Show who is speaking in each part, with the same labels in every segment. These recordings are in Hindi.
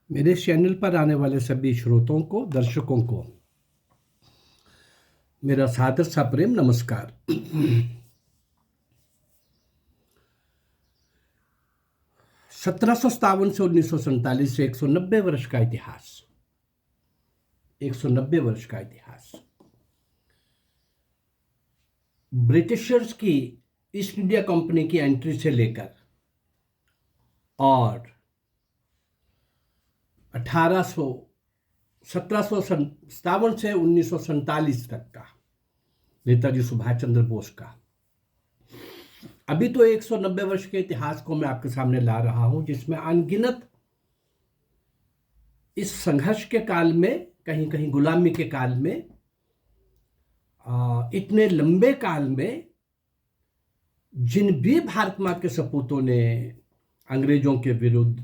Speaker 1: मेरे चैनल पर आने वाले सभी श्रोताओं को, दर्शकों को मेरा सादर सा प्रेम नमस्कार। 1757 से 1947 से 190 वर्ष का इतिहास। 190 वर्ष का इतिहास। ब्रिटिशर्स की ईस्ट इंडिया कंपनी की एंट्री से लेकर और 1757 से 1947 तक का नेताजी सुभाष चंद्र बोस का। अभी तो 190 वर्ष के इतिहास को मैं आपके सामने ला रहा हूं, जिसमें अनगिनत इस संघर्ष के काल में, कहीं कहीं गुलामी के काल में, इतने लंबे काल में जिन भी भारत मां के सपूतों ने अंग्रेजों के विरुद्ध,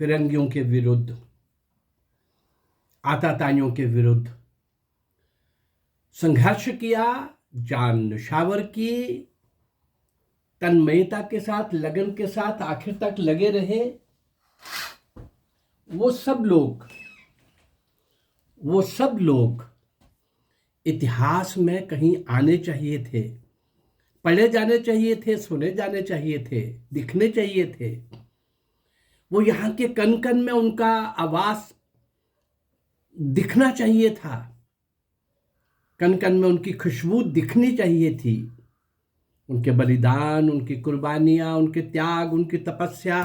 Speaker 1: फिरंगियों के विरुद्ध, आताताइयों के विरुद्ध संघर्ष किया, जान न्यौछावर की, तन्मयता के साथ, लगन के साथ आखिर तक लगे रहे, वो सब लोग इतिहास में कहीं आने चाहिए थे, पढ़े जाने चाहिए थे, सुने जाने चाहिए थे, दिखने चाहिए थे। वो यहाँ के कण कण में उनका आवाज दिखना चाहिए था, कण कण में उनकी खुशबू दिखनी चाहिए थी। उनके बलिदान, उनकी कुर्बानियां, उनके त्याग, उनकी तपस्या,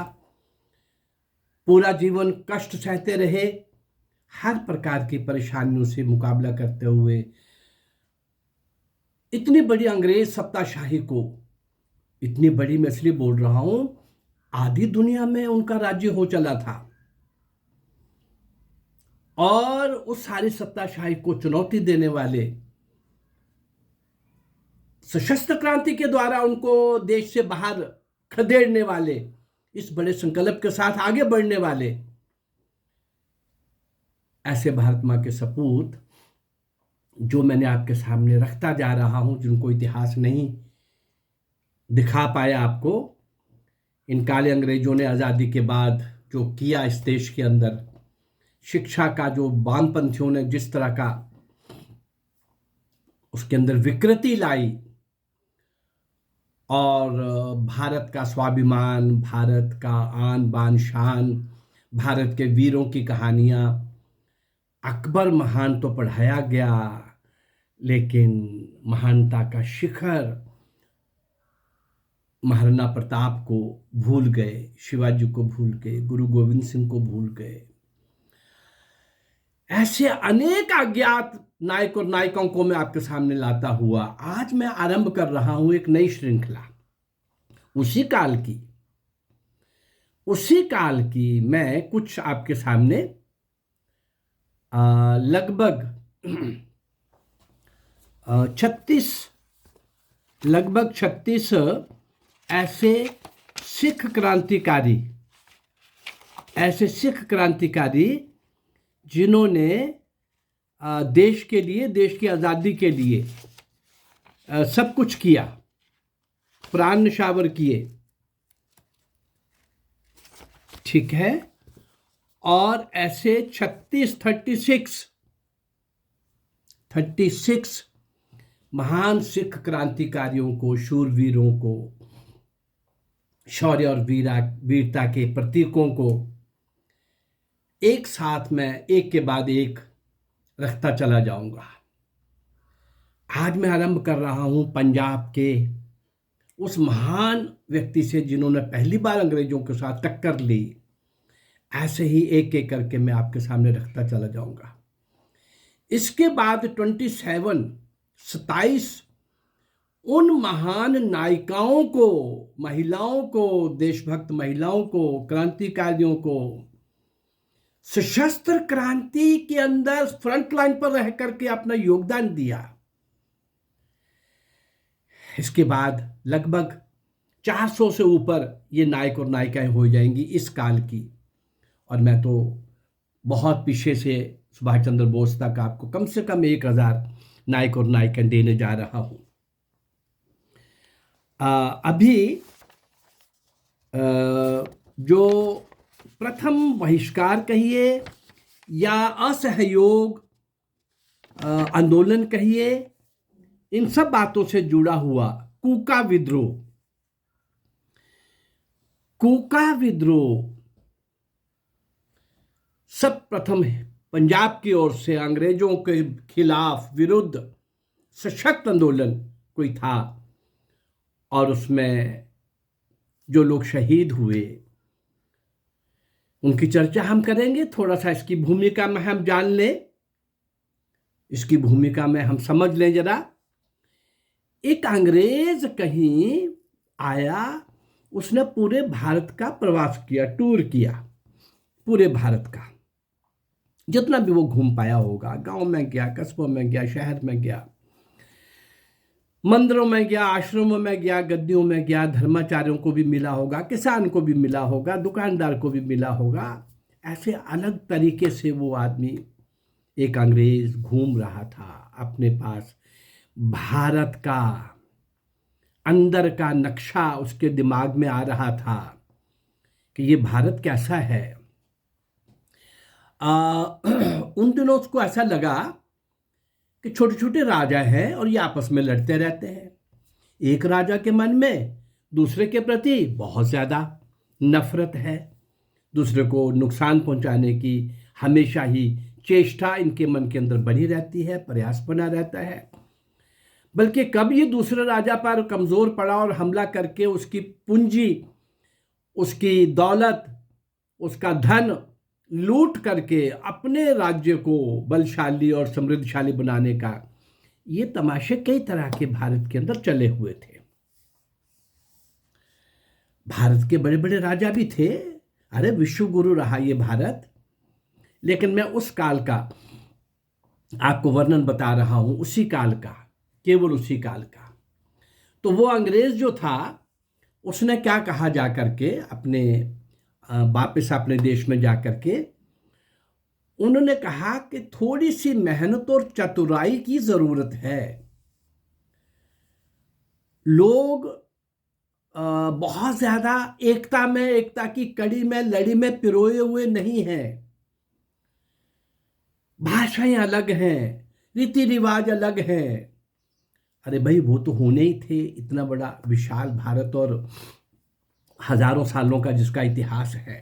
Speaker 1: पूरा जीवन कष्ट सहते रहे, हर प्रकार की परेशानियों से मुकाबला करते हुए इतनी बड़ी अंग्रेज सत्ताशाही को, इतनी बड़ी मैं इसलिए बोल रहा हूं, आधी दुनिया में उनका राज्य हो चला था और उस सारी सत्ताशाही को चुनौती देने वाले, सशस्त्र क्रांति के द्वारा उनको देश से बाहर खदेड़ने वाले, इस बड़े संकल्प के साथ आगे बढ़ने वाले ऐसे भारत मां के सपूत जो मैंने आपके सामने रखता जा रहा हूं, जिनको इतिहास नहीं दिखा पाया आपको। इन काले अंग्रेजों ने आज़ादी के बाद जो किया इस देश के अंदर, शिक्षा का जो वामपंथियों ने जिस तरह का उसके अंदर विकृति लाई, और भारत का स्वाभिमान, भारत का आन बान शान, भारत के वीरों की कहानियां, अकबर महान तो पढ़ाया गया, लेकिन महानता का शिखर महाराणा प्रताप को भूल गए, शिवाजी को भूल गए, गुरु गोविंद सिंह को भूल गए। ऐसे अनेक अज्ञात नायक और नायिकाओं को मैं आपके सामने लाता हुआ आज मैं आरंभ कर रहा हूं एक नई श्रृंखला। उसी काल की मैं कुछ आपके सामने लगभग 36 ऐसे सिख क्रांतिकारी जिन्होंने देश के लिए, देश की आज़ादी के लिए सब कुछ किया, प्राण न्यौछावर किए, ठीक है। और ऐसे 36 महान सिख क्रांतिकारियों को, शूरवीरों को, शौर्य और वीरता के प्रतीकों को एक साथ में एक के बाद एक रखता चला जाऊंगा। आज मैं आरंभ कर रहा हूं पंजाब के उस महान व्यक्ति से जिन्होंने पहली बार अंग्रेजों के साथ टक्कर ली। ऐसे ही एक एक करके मैं आपके सामने रखता चला जाऊंगा। इसके बाद 27 उन महान नायिकाओं को, महिलाओं को, देशभक्त महिलाओं को, क्रांतिकारियों को, सशस्त्र क्रांति के अंदर फ्रंट लाइन पर रह करके अपना योगदान दिया। इसके बाद लगभग 400 से ऊपर ये नायक और नायिकाएं हो जाएंगी इस काल की। और मैं तो बहुत पीछे से सुभाष चंद्र बोस तक आपको कम से कम 1000 नायक और नायिकाएं देने जा रहा हूं। अभी जो प्रथम बहिष्कार कहिए या असहयोग आंदोलन कहिए, इन सब बातों से जुड़ा हुआ कूका विद्रोह। कूका विद्रोह सब प्रथम पंजाब की ओर से अंग्रेजों के खिलाफ विरुद्ध सशक्त आंदोलन कोई था, और उसमें जो लोग शहीद हुए उनकी चर्चा हम करेंगे। थोड़ा सा इसकी भूमिका में हम जान लें, इसकी भूमिका में हम समझ लें जरा। एक अंग्रेज कहीं आया, उसने पूरे भारत का प्रवास किया, टूर किया पूरे भारत का, जितना भी वो घूम पाया होगा। गांव में गया, कस्बों में गया, शहर में गया, मंदिरों में गया, आश्रमों में गया, गद्दियों में गया, धर्माचार्यों को भी मिला होगा, किसान को भी मिला होगा, दुकानदार को भी मिला होगा। ऐसे अलग तरीके से वो आदमी, एक अंग्रेज, घूम रहा था। अपने पास भारत का अंदर का नक्शा उसके दिमाग में आ रहा था कि ये भारत कैसा है। उन दिनों उसको ऐसा लगा कि छोटे छोटे राजा हैं और ये आपस में लड़ते रहते हैं। एक राजा के मन में दूसरे के प्रति बहुत ज़्यादा नफरत है, दूसरे को नुकसान पहुंचाने की हमेशा ही चेष्टा इनके मन के अंदर बनी रहती है, प्रयास बना रहता है। बल्कि कब ये दूसरे राजा पर कमज़ोर पड़ा और हमला करके उसकी पूंजी, उसकी दौलत, उसका धन लूट करके अपने राज्य को बलशाली और समृद्धशाली बनाने का, ये तमाशे कई तरह के भारत के अंदर चले हुए थे। भारत के बड़े बड़े राजा भी थे, अरे विश्व गुरु रहा ये भारत। लेकिन मैं उस काल का आपको वर्णन बता रहा हूं, उसी काल का, केवल उसी काल का। तो वो अंग्रेज जो था, उसने क्या कहा जा करके अपने वापस अपने देश में जा करके, उन्होंने कहा कि थोड़ी सी मेहनत और चतुराई की जरूरत है। लोग बहुत ज्यादा एकता की कड़ी में, लड़ी में पिरोए हुए नहीं हैं। भाषाएं अलग हैं, रीति रिवाज अलग हैं। अरे भाई, वो तो होने ही थे। इतना बड़ा विशाल भारत और हजारों सालों का जिसका इतिहास है।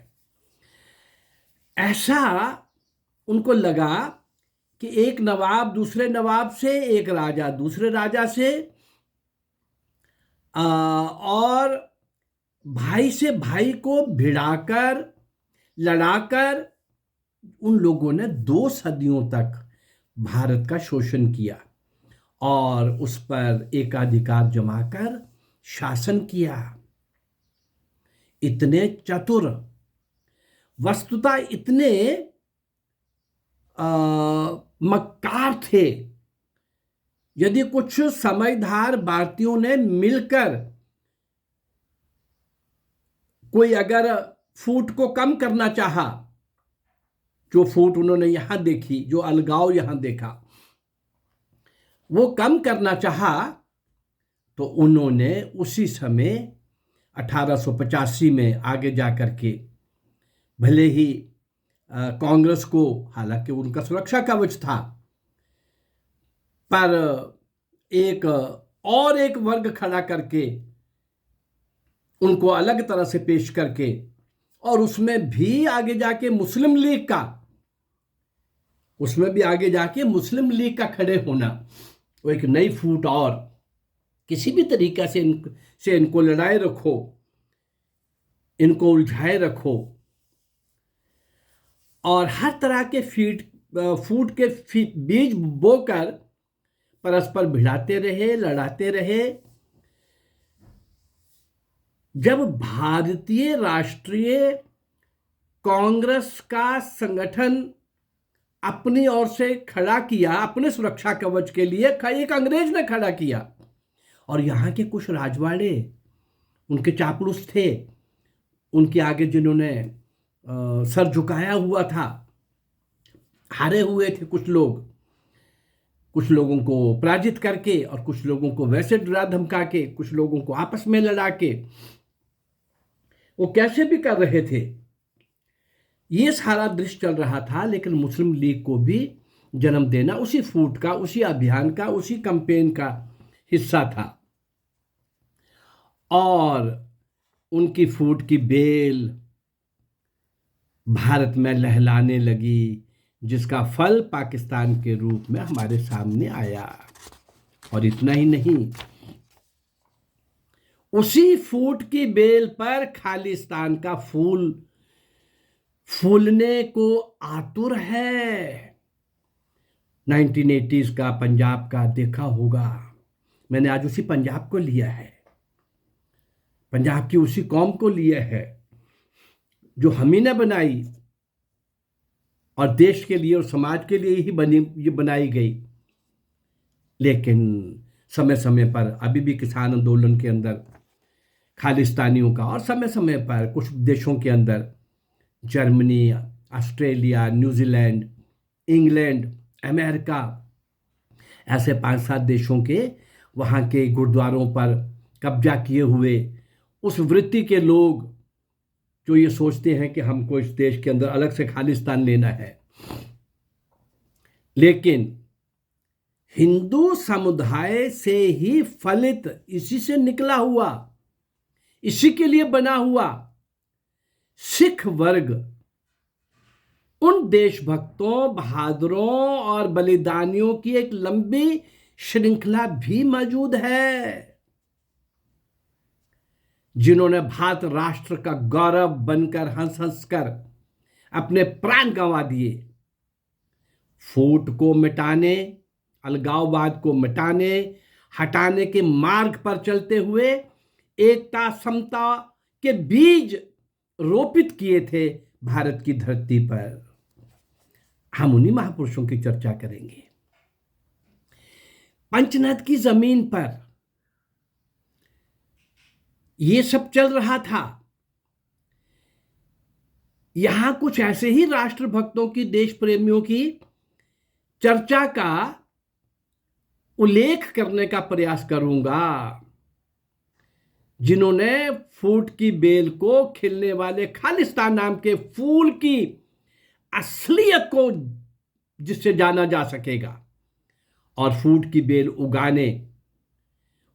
Speaker 1: ऐसा उनको लगा कि एक नवाब दूसरे नवाब से, एक राजा दूसरे राजा से, और भाई से भाई को भिड़ाकर, लड़ाकर उन लोगों ने 2 सदियों तक भारत का शोषण किया और उस पर एकाधिकार जमाकर शासन किया। इतने चतुर, वस्तुतः इतने मक्कार थे। यदि कुछ समझदार भारतीयों ने मिलकर कोई अगर फूट को कम करना चाहा, जो फूट उन्होंने यहां देखी, जो अलगाव यहां देखा, वो कम करना चाहा, तो उन्होंने उसी समय 1885 में आगे जाकर के, भले ही कांग्रेस को, हालांकि उनका सुरक्षा कवच था, पर एक वर्ग खड़ा करके उनको अलग तरह से पेश करके, और उसमें भी आगे जाके मुस्लिम लीग का खड़े होना, वो एक नई फूट, और किसी भी तरीका से इनको लड़ाए रखो, इनको उलझाए रखो, और हर तरह के फूट के बीज बोकर परस्पर भिड़ाते रहे, लड़ाते रहे। जब भारतीय राष्ट्रीय कांग्रेस का संगठन अपनी ओर से खड़ा किया, अपने सुरक्षा कवच के लिए एक अंग्रेज ने खड़ा किया, और यहाँ के कुछ राजवाड़े उनके चापलूस थे, उनके आगे जिन्होंने सर झुकाया हुआ था, हारे हुए थे कुछ लोगों को पराजित करके, और कुछ लोगों को वैसे डरा धमका के, कुछ लोगों को आपस में लड़ा के, वो कैसे भी कर रहे थे। ये सारा दृश्य चल रहा था, लेकिन मुस्लिम लीग को भी जन्म देना उसी फूट का, उसी अभियान का, उसी कैंपेन का हिस्सा था। और उनकी फूट की बेल भारत में लहलाने लगी, जिसका फल पाकिस्तान के रूप में हमारे सामने आया। और इतना ही नहीं, उसी फूट की बेल पर खालिस्तान का फूल फूलने को आतुर है। 1980s का पंजाब का देखा होगा, मैंने आज उसी पंजाब को लिया है, पंजाब की उसी कौम को लिया है जो हम ही ने बनाई और देश के लिए और समाज के लिए ही ये बनाई गई। लेकिन समय समय पर अभी भी किसान आंदोलन के अंदर खालिस्तानियों का, और समय समय पर कुछ देशों के अंदर Germany, Australia, New Zealand, England, America, ऐसे 5-7 देशों के वहाँ के गुरुद्वारों पर कब्जा किए हुए उस वृत्ति के लोग जो ये सोचते हैं कि हमको इस देश के अंदर अलग से खालिस्तान लेना है। लेकिन हिंदू समुदाय से ही फलित, इसी से निकला हुआ, इसी के लिए बना हुआ सिख वर्ग उन देशभक्तों, बहादुरों और बलिदानियों की एक लंबी श्रृंखला भी मौजूद है, जिन्होंने भारत राष्ट्र का गौरव बनकर हंस हंस कर अपने प्राण गंवा दिए। फूट को मिटाने, अलगाववाद को मिटाने, हटाने के मार्ग पर चलते हुए एकता, समता के बीज रोपित किए थे भारत की धरती पर। हम उन्हीं महापुरुषों की चर्चा करेंगे। पंचनद की जमीन पर ये सब चल रहा था। यहां कुछ ऐसे ही राष्ट्रभक्तों की, देश प्रेमियों की चर्चा का उल्लेख करने का प्रयास करूंगा, जिन्होंने फूट की बेल को खिलने वाले खालिस्तान नाम के फूल की असलियत को, जिससे जाना जा सकेगा, और फूट की बेल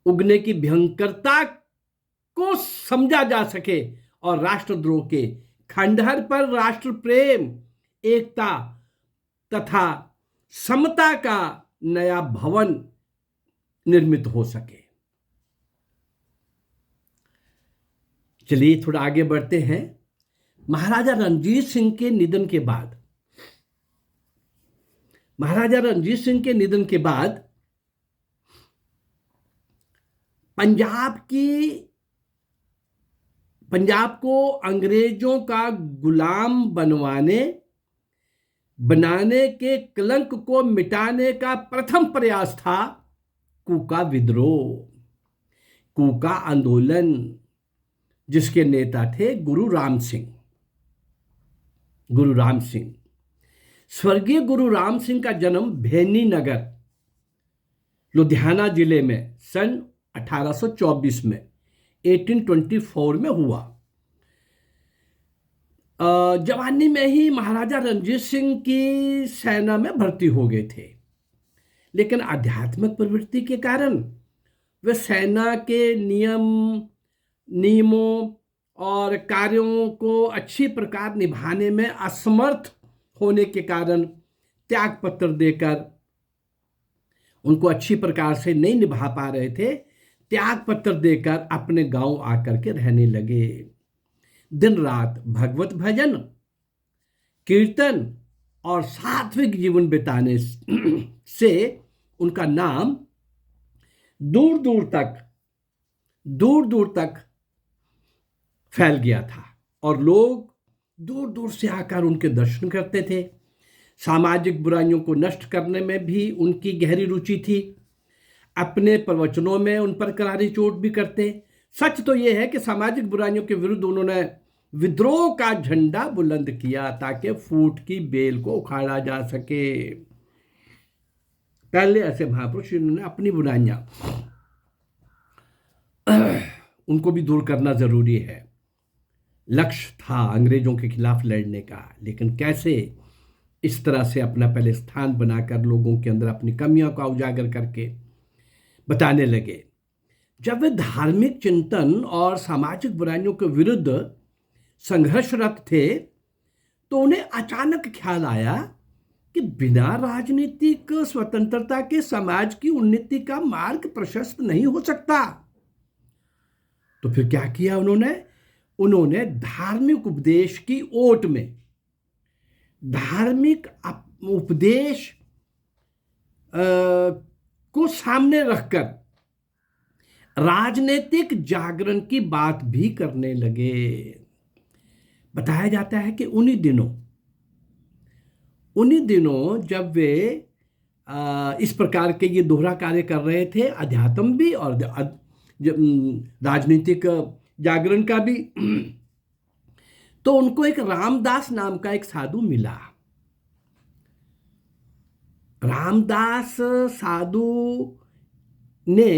Speaker 1: उगने की भयंकरता को समझा जा सके, और राष्ट्रद्रोह के खंडहर पर राष्ट्र प्रेम, एकता तथा समता का नया भवन निर्मित हो सके। चलिए थोड़ा आगे बढ़ते हैं। महाराजा रणजीत सिंह के निधन के बाद, पंजाब को अंग्रेजों का गुलाम बनाने के कलंक को मिटाने का प्रथम प्रयास था कूका विद्रोह, कूका आंदोलन, जिसके नेता थे गुरु राम सिंह। स्वर्गीय गुरु राम सिंह का जन्म भैनी नगर, लुधियाना जिले में सन 1824 में 1824 में हुआ। जवानी में ही महाराजा रणजीत सिंह की सेना में भर्ती हो गए थे, लेकिन आध्यात्मिक प्रवृत्ति के कारण वे सेना के नियमों और कार्यों को अच्छी प्रकार निभाने में असमर्थ होने के कारण त्याग पत्र देकर, उनको अच्छी प्रकार से नहीं निभा पा रहे थे, त्याग पत्र देकर अपने गांव आकर के रहने लगे। दिन रात भगवत भजन, कीर्तन और सात्विक जीवन बिताने से उनका नाम दूर दूर तक फैल गया था, और लोग दूर दूर से आकर उनके दर्शन करते थे। सामाजिक बुराइयों को नष्ट करने में भी उनकी गहरी रुचि थी। अपने प्रवचनों में उन पर करारी चोट भी करते। सच तो यह है कि सामाजिक बुराइयों के विरुद्ध उन्होंने विद्रोह का झंडा बुलंद किया ताकि फूट की बेल को उखाड़ा जा सके। पहले ऐसे महापुरुष जिन्होंने अपनी बुराइयां, उनको भी दूर करना जरूरी है। लक्ष्य था अंग्रेजों के खिलाफ लड़ने का, लेकिन कैसे इस तरह से अपना पहले स्थान बनाकर लोगों के अंदर अपनी कमियों का उजागर करके बताने लगे। जब वे धार्मिक चिंतन और सामाजिक बुराइयों के विरुद्ध संघर्षरत थे तो उन्हें अचानक ख्याल आया कि बिना राजनीतिक स्वतंत्रता के समाज की उन्नति का मार्ग प्रशस्त नहीं हो सकता। तो फिर क्या किया उन्होंने धार्मिक उपदेश की ओट में धार्मिक उपदेश को सामने रखकर राजनीतिक जागरण की बात भी करने लगे। बताया जाता है कि उन्हीं दिनों जब वे इस प्रकार के ये दोहरा कार्य कर रहे थे, अध्यात्म भी और राजनीतिक जागरण का भी, तो उनको एक रामदास नाम का एक साधु मिला। रामदास साधु ने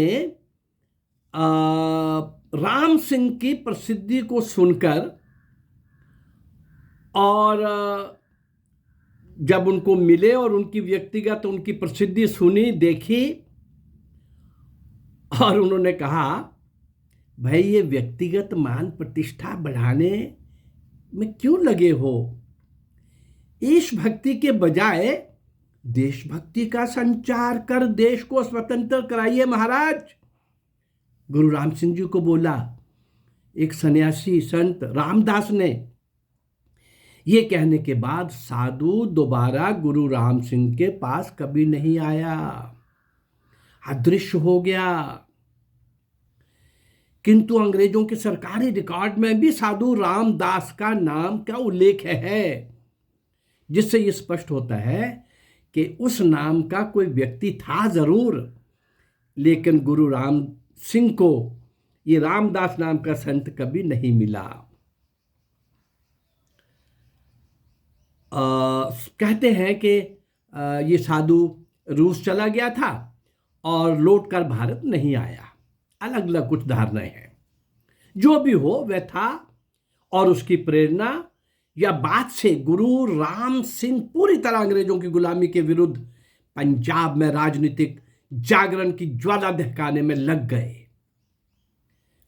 Speaker 1: राम सिंह की प्रसिद्धि को सुनकर और जब उनको मिले और उनकी व्यक्तिगत उनकी प्रसिद्धि सुनी देखी और उन्होंने कहा, भाई ये व्यक्तिगत मान प्रतिष्ठा बढ़ाने में क्यों लगे हो? ईश भक्ति के बजाय देशभक्ति का संचार कर देश को स्वतंत्र कराइए महाराज। गुरु राम सिंह जी को बोला एक सन्यासी संत रामदास ने। ये कहने के बाद साधु दोबारा गुरु राम सिंह के पास कभी नहीं आया, अदृश्य हो गया। किंतु अंग्रेजों के सरकारी रिकॉर्ड में भी साधु रामदास का नाम का उल्लेख है, जिससे यह स्पष्ट होता है कि उस नाम का कोई व्यक्ति था जरूर, लेकिन गुरु राम सिंह को ये रामदास नाम का संत कभी नहीं मिला। कहते हैं कि ये साधु रूस चला गया था और लौटकर भारत नहीं आया। अलग अलग कुछ धारणाएं हैं। जो भी हो वह था, और उसकी प्रेरणा या बात से गुरु राम सिंह पूरी तरह अंग्रेजों की गुलामी के विरुद्ध पंजाब में राजनीतिक जागरण की ज्वाला दहकाने में लग गए।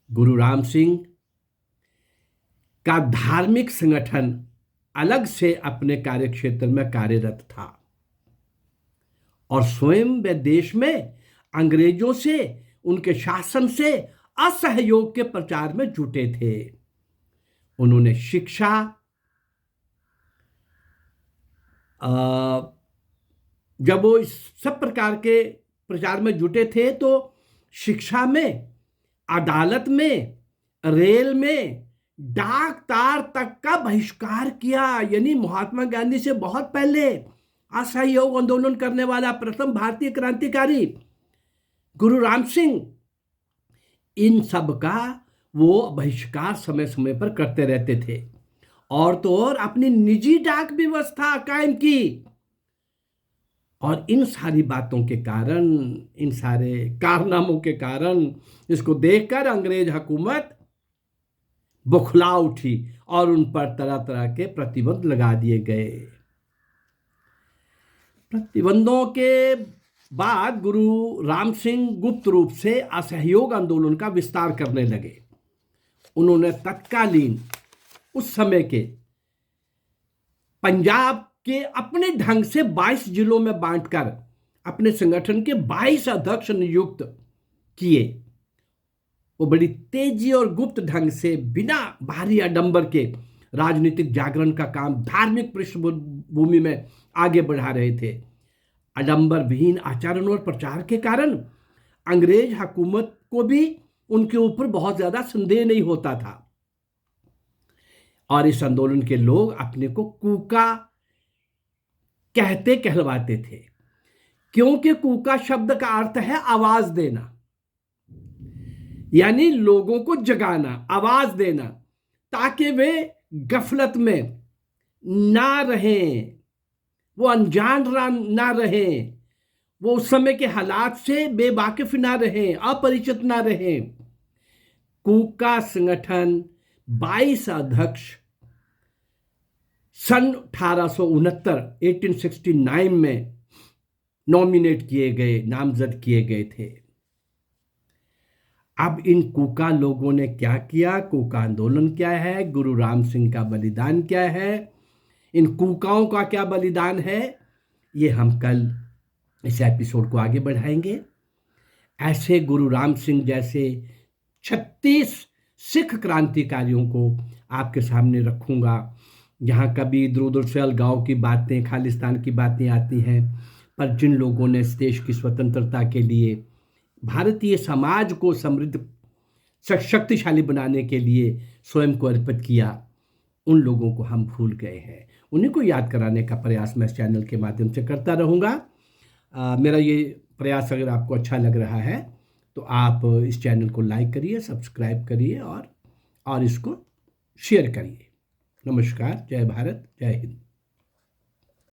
Speaker 1: गुरु राम सिंह का धार्मिक संगठन अलग से अपने कार्यक्षेत्र में कार्यरत था और स्वयं वे देश में अंग्रेजों से, उनके शासन से असहयोग के प्रचार में जुटे थे। उन्होंने शिक्षा, जब वो इस सब प्रकार के प्रचार में जुटे थे तो शिक्षा में, अदालत में, रेल में, डाक तार तक का बहिष्कार किया। यानी महात्मा गांधी से बहुत पहले असहयोग आंदोलन करने वाला प्रथम भारतीय क्रांतिकारी गुरु राम सिंह, इन सब का वो बहिष्कार समय समय पर करते रहते थे। और तो और अपनी निजी डाक व्यवस्था कायम की। और इन सारी बातों के कारण, इन सारे कारनामों के कारण इसको देखकर अंग्रेज हुकूमत बौखला उठी और उन पर तरह तरह के प्रतिबंध लगा दिए गए। प्रतिबंधों के बाद गुरु राम सिंह गुप्त रूप से असहयोग आंदोलन का विस्तार करने लगे। उन्होंने तत्कालीन उस समय के पंजाब के अपने ढंग से 22 जिलों में बांटकर अपने संगठन के 22 अध्यक्ष नियुक्त किए। वो बड़ी तेजी और गुप्त ढंग से बिना भारी आडंबर के राजनीतिक जागरण का काम धार्मिक पृष्ठभूमि में आगे बढ़ा रहे थे। आडंबर विहीन आचरण और प्रचार के कारण अंग्रेज हुकूमत को भी उनके ऊपर बहुत ज्यादा संदेह नहीं होता था और इस आंदोलन के लोग अपने को कूका कहलवाते थे, क्योंकि कूका शब्द का अर्थ है आवाज देना, यानी लोगों को जगाना, आवाज देना, ताकि वे गफलत में ना रहें, वो अनजान ना रहें, वो उस समय के हालात से बेवाकिफ ना रहें, अपरिचित ना रहें। कूका संगठन 22 अध्यक्ष सन 1869 में नॉमिनेट किए गए, नामजद किए गए थे। अब इन कूका लोगों ने क्या किया, कूका आंदोलन क्या है, गुरु राम सिंह का बलिदान क्या है, इन कूकाओं का क्या बलिदान है, ये हम कल इस एपिसोड को आगे बढ़ाएंगे। ऐसे गुरु राम सिंह जैसे 36 सिख क्रांतिकारियों को आपके सामने रखूंगा। यहाँ कभी इधर उधर से अलगाव की बातें, खालिस्तान की बातें आती हैं, पर जिन लोगों ने इस देश की स्वतंत्रता के लिए, भारतीय समाज को समृद्ध शक्तिशाली बनाने के लिए स्वयं को अर्पित किया, उन लोगों को हम भूल गए हैं। उन्हीं को याद कराने का प्रयास मैं इस चैनल के माध्यम से करता रहूँगा। मेरा ये प्रयास अगर आपको अच्छा लग रहा है तो आप इस चैनल को लाइक करिए, सब्सक्राइब करिए और इसको शेयर करिए। नमस्कार, जय भारत, जय हिंद।